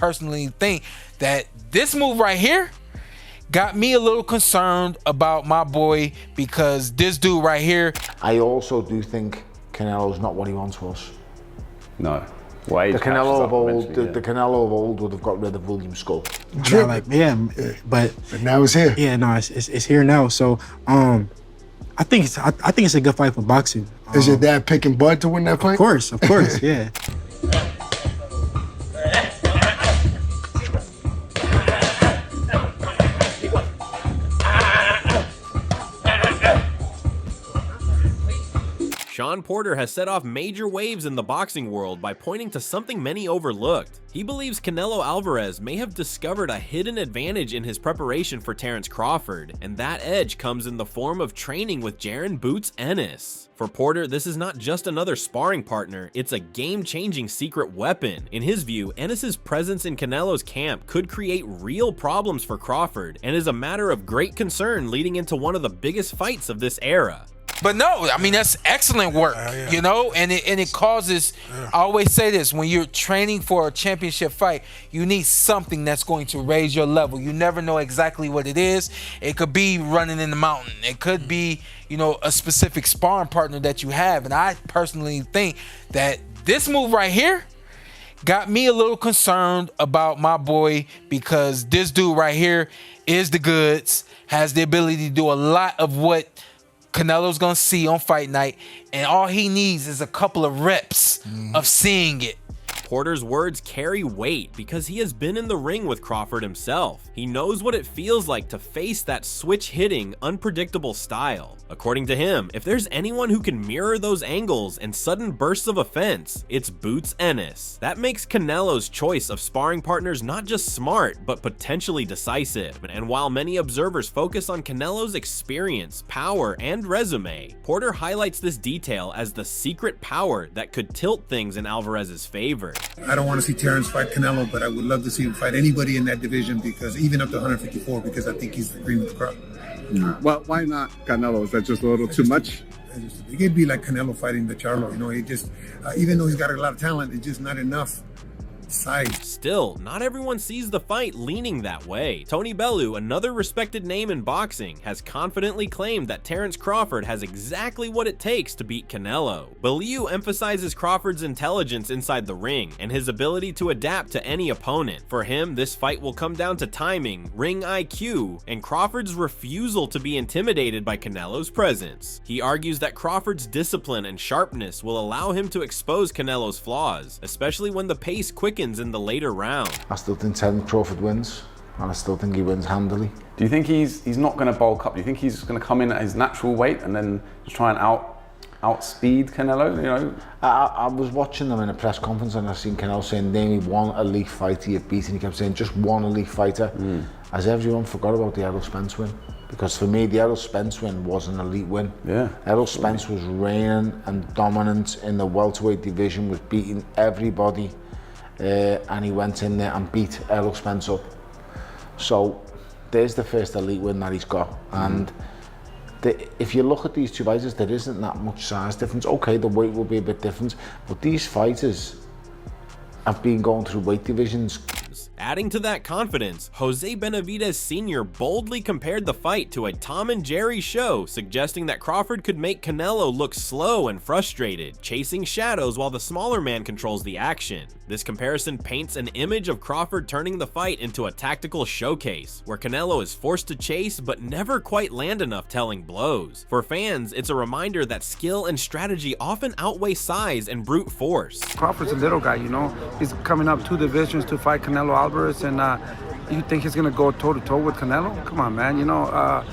personally think that this move right here got me a little concerned about my boy, because this dude right here. I also do think Canelo's not what he once was. No. Well, the Canelo of old, the Canelo of old would have got rid of William Skull. But now it's here. Yeah, no, it's here now. So I think it's a good fight for boxing. Is your dad picking Bud to win that fight? Of course, yeah. Shawn Porter has set off major waves in the boxing world by pointing to something many overlooked. He believes Canelo Alvarez may have discovered a hidden advantage in his preparation for Terence Crawford, and that edge comes in the form of training with Jaron "Boots" Ennis. For Porter, this is not just another sparring partner, it's a game-changing secret weapon. In his view, Ennis's presence in Canelo's camp could create real problems for Crawford, and is a matter of great concern leading into one of the biggest fights of this era. But no, I mean, that's excellent work, you know, and it causes, I always say this, when you're training for a championship fight, you need something that's going to raise your level. You never know exactly what it is. It could be running in the mountain. It could be, you know, a specific sparring partner that you have. And I personally think that this move right here got me a little concerned about my boy, because this dude right here is the goods, has the ability to do a lot of what Canelo's gonna see on fight night, and all he needs is a couple of reps of seeing it. Porter's words carry weight because he has been in the ring with Crawford himself. He knows what it feels like to face that switch-hitting, unpredictable style. According to him, if there's anyone who can mirror those angles and sudden bursts of offense, it's Boots Ennis. That makes Canelo's choice of sparring partners not just smart, but potentially decisive. And while many observers focus on Canelo's experience, power, and resume, Porter highlights this detail as the secret power that could tilt things in Alvarez's favor. I don't want to see Terence fight Canelo, but I would love to see him fight anybody in that division, because even up to 154, because I think he's agreeing with the crowd. Well, why not Canelo? Is that just a little too much? It could be like Canelo fighting the Charlo. You know, he just, even though he's got a lot of talent, it's just not enough size. Still, not everyone sees the fight leaning that way. Tony Bellew, another respected name in boxing, has confidently claimed that Terence Crawford has exactly what it takes to beat Canelo. Bellew emphasizes Crawford's intelligence inside the ring and his ability to adapt to any opponent. For him, this fight will come down to timing, ring IQ, and Crawford's refusal to be intimidated by Canelo's presence. He argues that Crawford's discipline and sharpness will allow him to expose Canelo's flaws, especially when the pace quickens in the later round. I still think Terence Crawford wins, and I still think he wins handily. Do you think he's not going to bulk up? Do you think he's going to come in at his natural weight and then just try and outspeed Canelo? You know, I was watching them in a press conference, and I seen Canelo saying, "Name me one elite fighter you've beaten." He kept saying, "Just one elite fighter." As everyone forgot about the Errol Spence win, because for me, the Errol Spence win was an elite win. Yeah. Errol Spence was reigning and dominant in the welterweight division, was beating everybody. And he went in there and beat Errol Spence up. So there's the first elite win that he's got. And if you look at these two fighters, there isn't that much size difference. Okay, the weight will be a bit different, but these fighters have been going through weight divisions. Adding to that confidence, Jose Benavidez Sr. boldly compared the fight to a Tom and Jerry show, suggesting that Crawford could make Canelo look slow and frustrated, chasing shadows while the smaller man controls the action. This comparison paints an image of Crawford turning the fight into a tactical showcase, where Canelo is forced to chase but never quite land enough telling blows. For fans, it's a reminder that skill and strategy often outweigh size and brute force. Crawford's a little guy, you know. He's coming up 2 divisions to fight Canelo Alvarez, and you think he's gonna go toe-to-toe with Canelo? Come on, man. You know,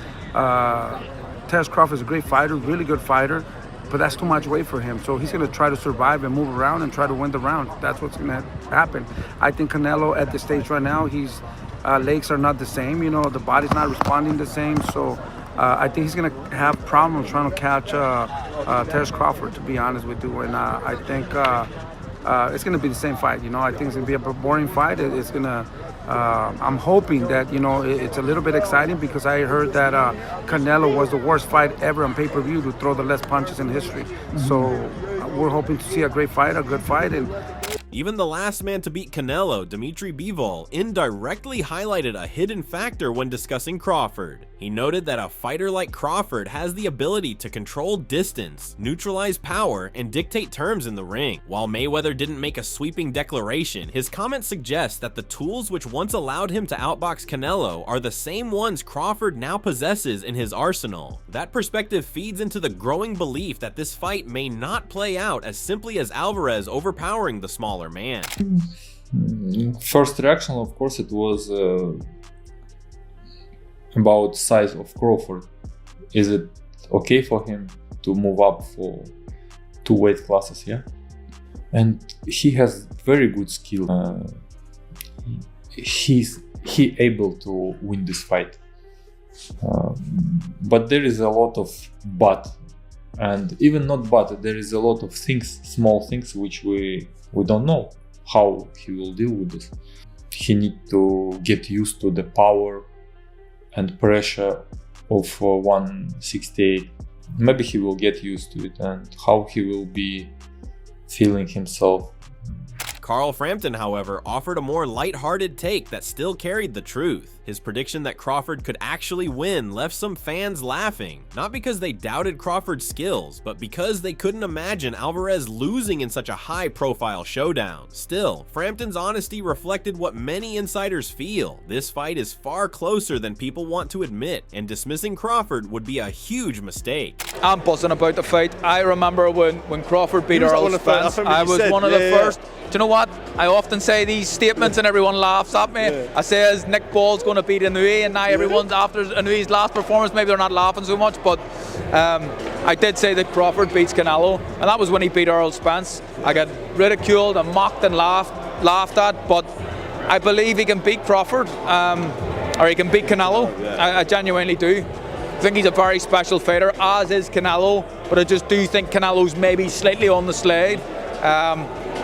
Terence Crawford's a great fighter, really good fighter, but that's too much weight for him. So he's gonna try to survive and move around and try to win the round. That's what's gonna happen. I think Canelo at the stage right now, his legs are not the same. You know, the body's not responding the same. So I think he's gonna have problems trying to catch Terence Crawford, to be honest with you. And I think it's going to be the same fight. You know, I think it's going to be a boring fight. It's going to, I'm hoping that, you know, it's a little bit exciting, because I heard that Canelo was the worst fight ever on pay-per-view to throw the less punches in history. So we're hoping to see a great fight, a good fight. And Even the last man to beat Canelo, Dimitri Bivol, indirectly highlighted a hidden factor when discussing Crawford. He noted that a fighter like Crawford has the ability to control distance, neutralize power, and dictate terms in the ring. While Mayweather didn't make a sweeping declaration, his comment suggests that the tools which once allowed him to outbox Canelo are the same ones Crawford now possesses in his arsenal. That perspective feeds into the growing belief that this fight may not play out as simply as Alvarez overpowering the smaller man. First reaction, of course, it was about size of Crawford. Is it okay for him to move up for 2 weight classes? Yeah, and he has very good skill. He able to win this fight, but there is a lot of but, and even not but. There is a lot of things, small things, which we don't know how he will deal with this. He need to get used to the power and pressure of 168. Maybe he will get used to it, and how he will be feeling himself. Carl Frampton, however, offered a more lighthearted take that still carried the truth. His prediction that Crawford could actually win left some fans laughing, not because they doubted Crawford's skills, but because they couldn't imagine Alvarez losing in such a high-profile showdown. Still, Frampton's honesty reflected what many insiders feel. This fight is far closer than people want to admit, and dismissing Crawford would be a huge mistake. I'm buzzing about the fight. I remember when Crawford beat Earl Spence, I was one of the first. Do you know what? I often say these statements and everyone laughs at me. I say Nick Paul's going to beat Inouye, and now everyone's after Inouye's last performance. Maybe they're not laughing so much, but I did say that Crawford beats Canelo, and that was when he beat Earl Spence. I got ridiculed and mocked and laughed at, but I believe he can beat Crawford, or he can beat Canelo. I genuinely do. I think he's a very special fighter, as is Canelo, but I just do think Canelo's maybe slightly on the slide.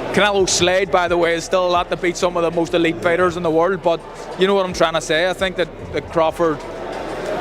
Canelo's slide, by the way, is still a lot to beat some of the most elite fighters in the world, but you know what I'm trying to say. I think that Crawford,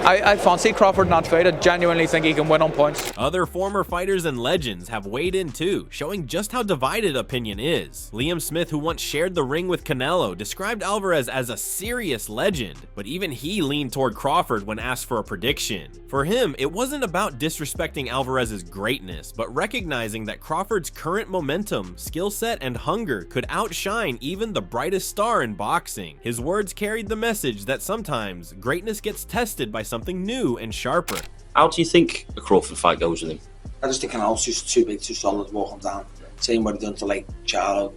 I fancy Crawford in that fight. I genuinely think he can win on points. Other former fighters and legends have weighed in too, showing just how divided opinion is. Liam Smith, who once shared the ring with Canelo, described Alvarez as a serious legend, but even he leaned toward Crawford when asked for a prediction. For him, it wasn't about disrespecting Alvarez's greatness, but recognizing that Crawford's current momentum, skill set, and hunger could outshine even the brightest star in boxing. His words carried the message that sometimes greatness gets tested by something new and sharper. How do you think a Crawford fight goes with him? I just think Canelo's just too big, too solid to walk him down. Same what he done to like Charlo.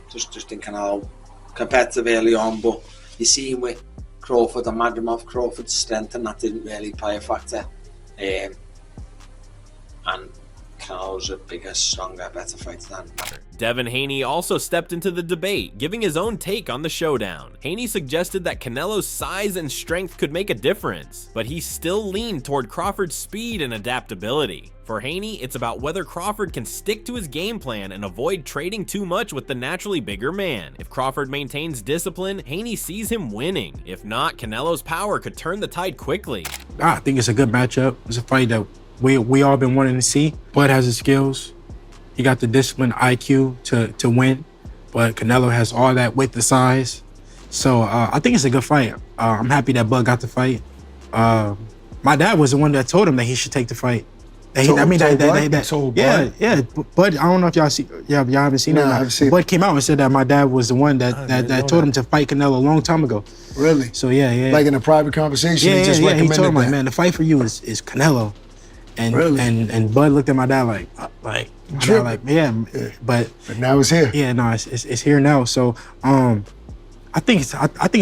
Just think Canelo competitive early on, but you see him with Crawford, imagine of Crawford's strength, and that didn't really play a factor. And Canelo's a bigger, stronger, better fighter than. Devin Haney also stepped into the debate, giving his own take on the showdown. Haney suggested that Canelo's size and strength could make a difference, but he still leaned toward Crawford's speed and adaptability. For Haney, it's about whether Crawford can stick to his game plan and avoid trading too much with the naturally bigger man. If Crawford maintains discipline, Haney sees him winning. If not, Canelo's power could turn the tide quickly. I think it's a good matchup. It's a fight that we all been wanting to see. Bud has the skills. He got the discipline, IQ to win, but Canelo has all that with the size. So I think it's a good fight. I'm happy that Bud got the fight. My dad was the one that told him that he should take the fight. Bud, I don't know if y'all haven't seen it. Bud came out and said that my dad was the one that told him to fight Canelo a long time ago. Really? So yeah. Like in a private conversation, he just recommended he told him that. like, man, the fight for you is Canelo. And really? and Bud looked at my dad but now it's here. Yeah, no, it's here now. So I think it's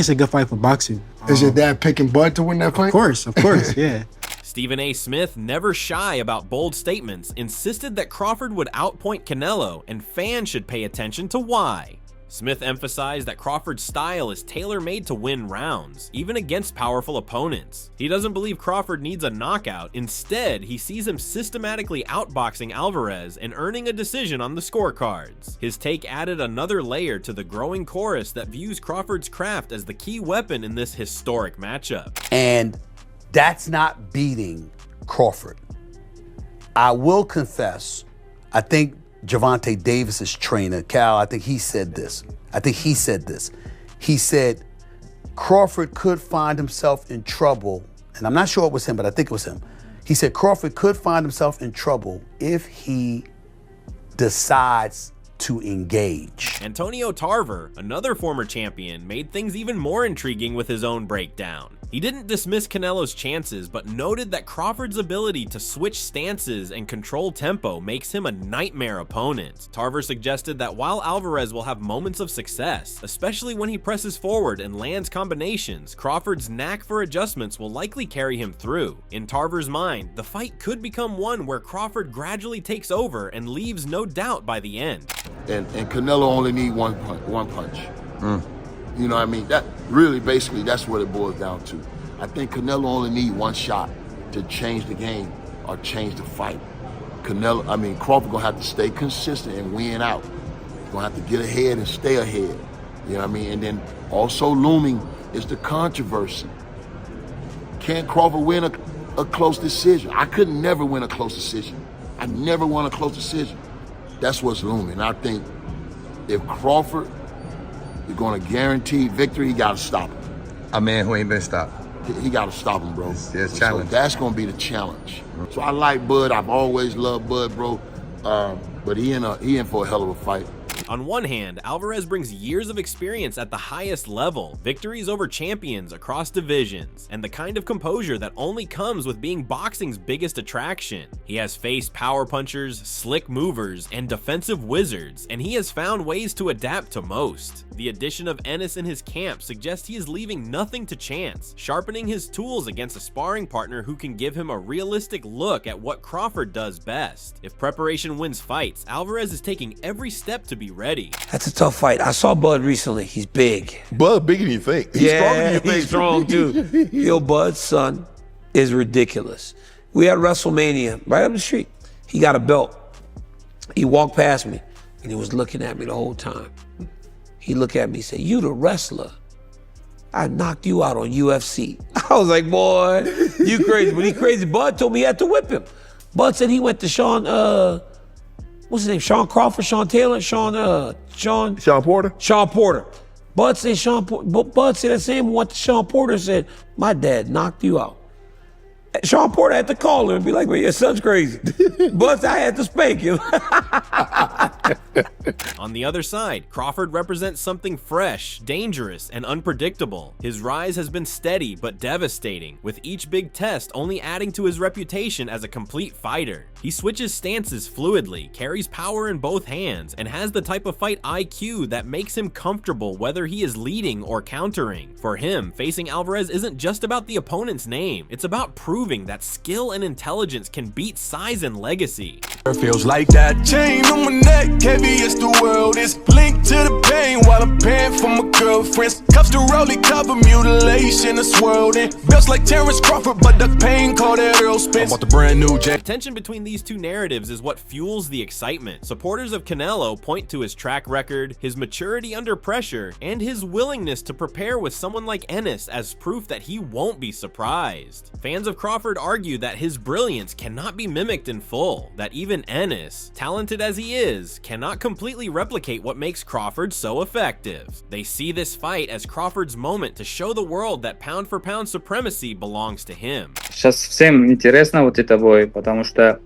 a good fight for boxing. Is your dad picking Bud to win that fight? Of course, yeah. Stephen A. Smith, never shy about bold statements, insisted that Crawford would outpoint Canelo, and fans should pay attention to why. Smith emphasized that Crawford's style is tailor-made to win rounds, even against powerful opponents. He doesn't believe Crawford needs a knockout. Instead, he sees him systematically outboxing Alvarez and earning a decision on the scorecards. His take added another layer to the growing chorus that views Crawford's craft as the key weapon in this historic matchup. And that's not beating Crawford. I will confess, I think Gervonta Davis's trainer, Cal, I think he said this. He said Crawford could find himself in trouble, and I'm not sure it was him, but I think it was him. He said Crawford could find himself in trouble if he decides to engage. Antonio Tarver, another former champion, made things even more intriguing with his own breakdown. He didn't dismiss Canelo's chances, but noted that Crawford's ability to switch stances and control tempo makes him a nightmare opponent. Tarver suggested that while Alvarez will have moments of success, especially when he presses forward and lands combinations, Crawford's knack for adjustments will likely carry him through. In Tarver's mind, the fight could become one where Crawford gradually takes over and leaves no doubt by the end. And Canelo only need one punch. You know what I mean? That really, basically, that's what it boils down to. I think Canelo only need one shot to change the game or change the fight. Crawford gonna have to stay consistent and win out. He's gonna have to get ahead and stay ahead. You know what I mean? And then also looming is the controversy. Can Crawford win a close decision? I could never win a close decision. I never won a close decision. That's what's looming. I think if Crawford is going to guarantee victory, he got to stop him. A man who ain't been stopped. He got to stop him, bro. It's challenge. So that's going to be the challenge. So I like Bud. I've always loved Bud, bro. But he in for a hell of a fight. On one hand, Alvarez brings years of experience at the highest level, victories over champions across divisions, and the kind of composure that only comes with being boxing's biggest attraction. He has faced power punchers, slick movers, and defensive wizards, and he has found ways to adapt to most. The addition of Ennis in his camp suggests he is leaving nothing to chance, sharpening his tools against a sparring partner who can give him a realistic look at what Crawford does best. If preparation wins fights, Alvarez is taking every step to be ready. That's a tough fight. I saw Bud recently. He's big. Bud bigger than you think. He's stronger than you think. He's strong too. Yo, Bud's son is ridiculous. We had WrestleMania right up the street. He got a belt. He walked past me and he was looking at me the whole time. He looked at me and said, "You the wrestler. I knocked you out on UFC." I was like, boy, you crazy. But he crazy. Bud told me he had to whip him. Bud said he went to Shawn, what's his name? Shawn Crawford, Shawn Taylor, Shawn Porter. Shawn Porter. Bud said Bud said the same. Went to Shawn Porter and said, "My dad knocked you out." Shawn Porter had to call him and be like, "Man, your son's crazy." Bud said, "I had to spank him." On the other side, Crawford represents something fresh, dangerous, and unpredictable. His rise has been steady but devastating, with each big test only adding to his reputation as a complete fighter. He switches stances fluidly, carries power in both hands, and has the type of fight IQ that makes him comfortable whether he is leading or countering. For him, facing Alvarez isn't just about the opponent's name, it's about proving that skill and intelligence can beat size and legacy. Feels like that chain on my neck, heavy as the world is linked to the pain while I'm paying for my girlfriends. Cuffs to rolling, cover mutilation, a swirling. Belts like Terence Crawford, but the pain called that Earl Spence. I want the brand new The tension between these two narratives is what fuels the excitement. Supporters of Canelo point to his track record, his maturity under pressure, and his willingness to prepare with someone like Ennis as proof that he won't be surprised. Fans of Crawford argue that his brilliance cannot be mimicked in full, that even Ennis, talented as he is, cannot completely replicate what makes Crawford so effective. They see this fight as Crawford's moment to show the world that pound for pound supremacy belongs to him. Сейчас всем интересно вот это бой, потому что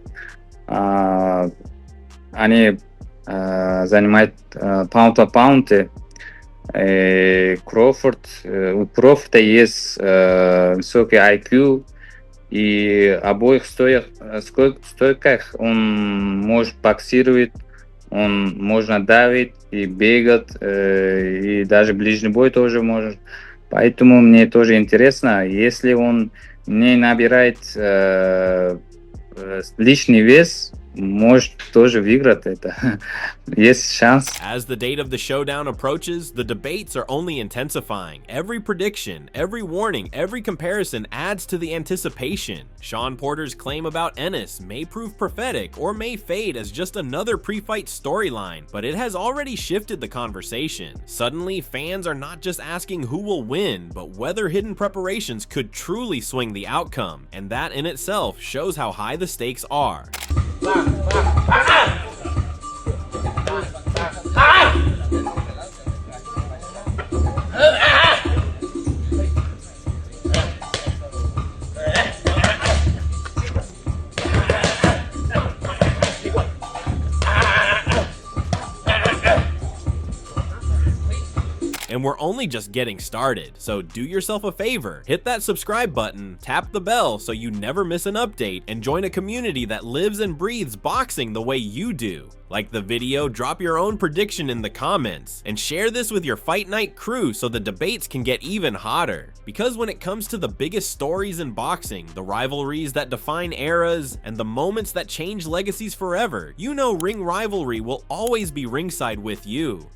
они занимают паунд-по-паунду. У Крофорда есть высокий IQ, и обоих стойках он может боксировать, он можно давить и бегать, и даже ближний бой тоже может. Поэтому мне тоже интересно, если он не набирает лишний вес, может тоже выиграть это. Есть шанс. As the date of the showdown approaches, the debates are only intensifying. Every prediction, every warning, every comparison adds to the anticipation. Shawn Porter's claim about Ennis may prove prophetic or may fade as just another pre-fight storyline, but it has already shifted the conversation. Suddenly, fans are not just asking who will win, but whether hidden preparations could truly swing the outcome, and that in itself shows how high the stakes are. And we're only just getting started, so do yourself a favor, hit that subscribe button, tap the bell so you never miss an update, and join a community that lives and breathes boxing the way you do. Like the video, drop your own prediction in the comments, and share this with your Fight Night crew so the debates can get even hotter. Because when it comes to the biggest stories in boxing, the rivalries that define eras, and the moments that change legacies forever, you know Ring Rivalry will always be ringside with you.